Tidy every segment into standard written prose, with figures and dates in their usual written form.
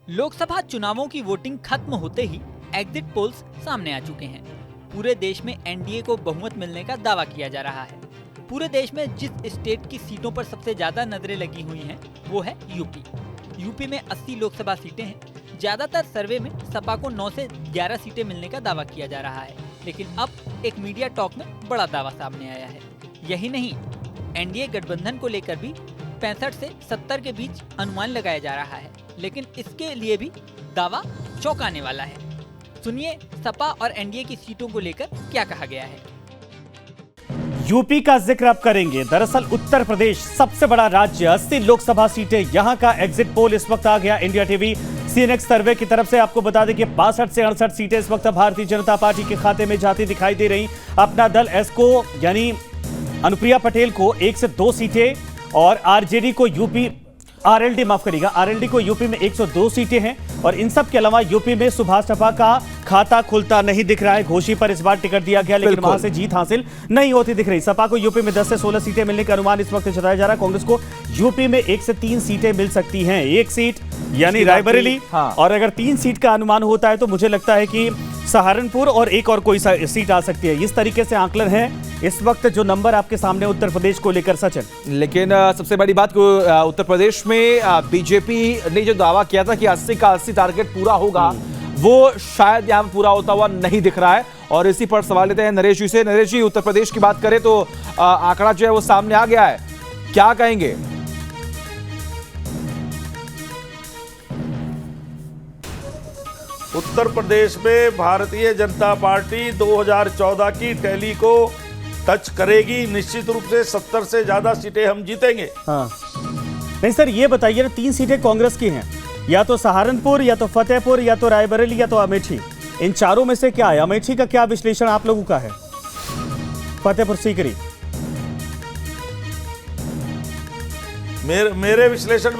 लोकसभा चुनावों की वोटिंग खत्म होते ही एग्जिट पोल्स सामने आ चुके हैं। पूरे देश में एनडीए को बहुमत मिलने का दावा किया जा रहा है। पूरे देश में जिस स्टेट की सीटों पर सबसे ज्यादा नजरें लगी हुई हैं, वो है यूपी। यूपी में 80 लोकसभा सीटें हैं। ज्यादातर सर्वे में सपा को 9 से 11 सीटें मिलने का दावा किया जा रहा है, लेकिन अब एक मीडिया टॉक में बड़ा दावा सामने आया है। यही नहीं, एनडीए गठबंधन को लेकर भी 65 से 70 के बीच अनुमान लगाया जा रहा है, लेकिन इसके लिए भी दावा चौंकाने वाला है। सुनिए सपा और एनडीए की सीटों को लेकर क्या कहा गया है। यूपी का जिक्र अब करेंगे। दरअसल उत्तर प्रदेश सबसे बड़ा राज्य, 80 लोकसभा सीटें, यहां का एग्जिट पोल इस वक्त आ गया इंडिया टीवी सीएनएक्स सर्वे की तरफ से। आपको बता दें कि 62 से 68 सीटें इस वक्त भारतीय जनता पार्टी के खाते में जाती दिखाई दे रही। अपना दल एसको यानी अनुप्रिया पटेल को 1 से 2 सीटें और आरजेडी को यूपी आरएलडी माफ करिएगा, आरएलडी को यूपी में 102 सीटें हैं। और इन सब के अलावा यूपी में सुभाष टपा का खाता खुलता नहीं दिख रहा है। घोषी पर इस बार टिकट दिया गया, लेकिन वहां से जीत हासिल नहीं होती दिख रही। सपा को यूपी में 10 से 16 सीटें मिलने का अनुमान इस वक्त जताया जा रहा है। कांग्रेस को यूपी में 1 से 3 सीटें मिल सकती हैं। 1 सीट यानी रायबरेली, और अगर 3 सीट का अनुमान होता है तो मुझे लगता है कि सहारनपुर और एक और कोई सीट आ सकती है। इस तरीके से आंकलन है इस वक्त जो नंबर आपके सामने उत्तर प्रदेश को लेकर। सचिन, लेकिन सबसे बड़ी बात को उत्तर प्रदेश में बीजेपी ने जो दावा किया था कि 80 का 80 टारगेट पूरा होगा, वो शायद यहाँ पूरा होता हुआ नहीं दिख रहा है। और इसी पर सवाल लेते हैं नरेश जी से। नरेश जी, उत्तर प्रदेश की बात करें तो आंकड़ा जो है वो सामने आ गया है, क्या कहेंगे? उत्तर प्रदेश में भारतीय जनता पार्टी 2014 की टैली को टच करेगी। निश्चित रूप से 70 से ज्यादा सीटें हम जीतेंगे। हाँ नहीं सर, ये बताइए ना, 3 सीटें कांग्रेस की हैं, या तो सहारनपुर, या तो फतेहपुर, या तो रायबरेली, या तो अमेठी। इन चारों में से क्या है? अमेठी का क्या विश्लेषण आप लोगों का है? फतेहपुर सीकरी? मेरे विश्लेषण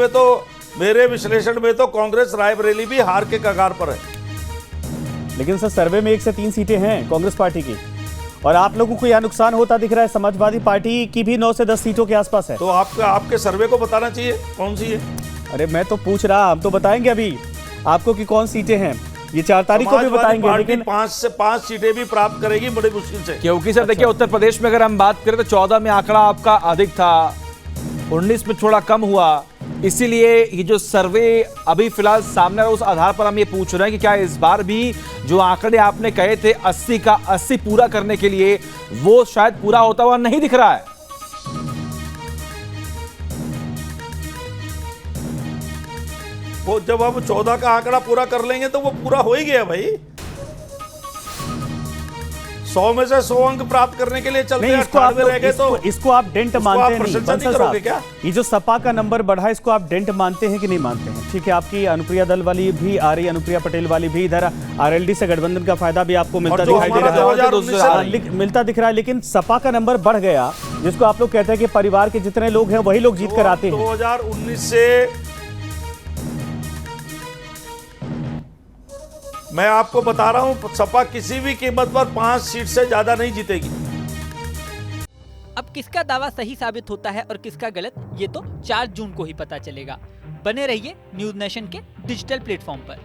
में तो कांग्रेस रायबरेली भी हार के कगार पर है। लेकिन सर सर्वे में 1 से 3 सीटें हैं कांग्रेस पार्टी की, और आप लोगों को यह नुकसान होता दिख रहा है। समाजवादी पार्टी की भी 9 से 10 सीटों के आसपास है। तो आपके सर्वे को बताना चाहिए कौन सी है। अरे मैं तो पूछ रहा, हम तो बताएंगे अभी आपको कि कौन सीटें हैं। ये 4 तारीख को भी बताएंगे, लेकिन 5 से 5 सीटें भी प्राप्त करेगी बड़ी मुश्किल से। क्योंकि सर देखिए, उत्तर प्रदेश में अगर हम बात करें तो 14 में आंकड़ा आपका अधिक था, 19 में थोड़ा कम हुआ। इसीलिए ये जो सर्वे अभी फिलहाल सामने है, उस आधार पर हम ये पूछ रहे हैं कि क्या इस बार भी जो आंकड़े आपने कहे थे 80 का 80 पूरा करने के लिए, वो शायद पूरा होता हुआ नहीं दिख रहा है। वो जब हम 14 का आंकड़ा पूरा कर लेंगे तो वो पूरा हो ही गया भाई। 100 में से 100 अंक प्राप्त करने के लिए चलते हैं। इसको आप डेंट मानते हैं नहीं बंसल साहब? क्या ये जो सपा का नंबर बढ़ा, इसको आप डेंट मानते हैं कि नहीं मानते हैं? ठीक है, आपकी अनुप्रिया दल वाली भी आ रही, अनुप्रिया पटेल वाली भी, इधर आरएलडी से गठबंधन का फायदा भी आपको मिलता दिखाई दे रहा है, मिलता दिख रहा है। लेकिन सपा का नंबर बढ़ गया, जिसको आप लोग कहते हैं कि परिवार के जितने लोग हैं वही लोग जीत कर आते हैं। 2019 से मैं आपको बता रहा हूं, सपा किसी भी कीमत पर 5 सीट से ज्यादा नहीं जीतेगी। अब किसका दावा सही साबित होता है और किसका गलत, ये तो 4 जून को ही पता चलेगा। बने रहिए न्यूज नेशन के डिजिटल प्लेटफॉर्म पर।